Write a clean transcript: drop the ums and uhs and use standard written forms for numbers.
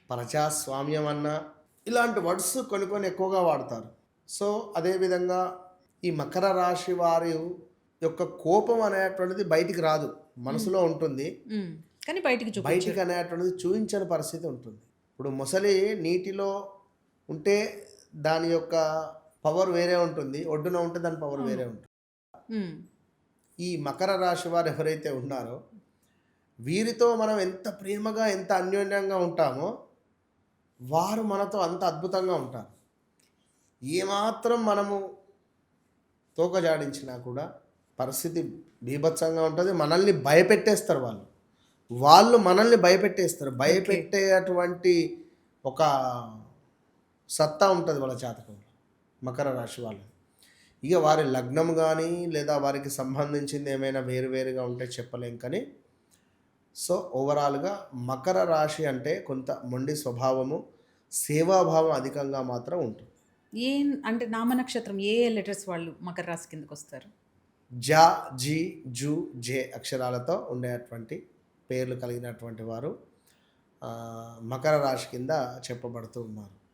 ప్రజాస్వామ్యం అన్నా ఇలాంటి వర్డ్స్ కొన్ని కొన్ని ఎక్కువగా వాడతారు. సో, అదేవిధంగా ఈ మకర రాశి వారి యొక్క కోపం అనేటువంటిది బయటికి రాదు. హ్మ్. మనసులో ఉంటుంది. హ్మ్. కానీ బయటికి బయటికి చూపించరు. అనేటువంటిది చూయించని పరిస్థితి ఉంటుంది. ఇప్పుడు మొసలి నీటిలో ఉంటే దాని యొక్క పవర్ వేరే ఉంటుంది. ఒడ్డున ఉంటే దాని పవర్ అవును. వేరే ఉంటుంది. హ్మ్. ఈ మకర రాశి వారు ఎవరైతే ఉన్నారో వీరితో మనం ఎంత ప్రేమగా, ఎంత అన్యోన్యంగా ఉంటామో వారు మనతో అంత అద్భుతంగా ఉంటారు. ఏమాత్రం మనము తోక జాడించినా కూడా పరిస్థితి బీభత్సంగా ఉంటది. మనల్ని భయపెట్టేస్తారు వాళ్ళు. వాళ్ళు మనల్ని భయపెట్టేస్తారు. ఓకే. భయపెట్టేటువంటి ఒక సత్తా ఉంటది వాళ్ళ జాతకంలో. మకర రాశి వాళ్ళది. ఇగ వారి లగ్నం గానీ, లేదా వారికి సంబంధించింది ఏమైనా వేరు వేరుగా ఉంటే చెప్పలేం కానీ, సో, ఓవరాల్‌గా మకర రాశి అంటే కొంత మొండి స్వభావము, సేవాభావం అధికంగా మాత్రం ఉంటుంది. అంటే నామ నక్షత్రం ఏ ఏ లెటర్స్ వాళ్ళు మకర రాశి కిందకొస్తారు? జ, జి, జు, జే అక్షరాలతో ఉండేటువంటి పేర్లు కలిగినటువంటి వారు మకర రాశి కింద చెప్పబడుతూ ఉన్నారు.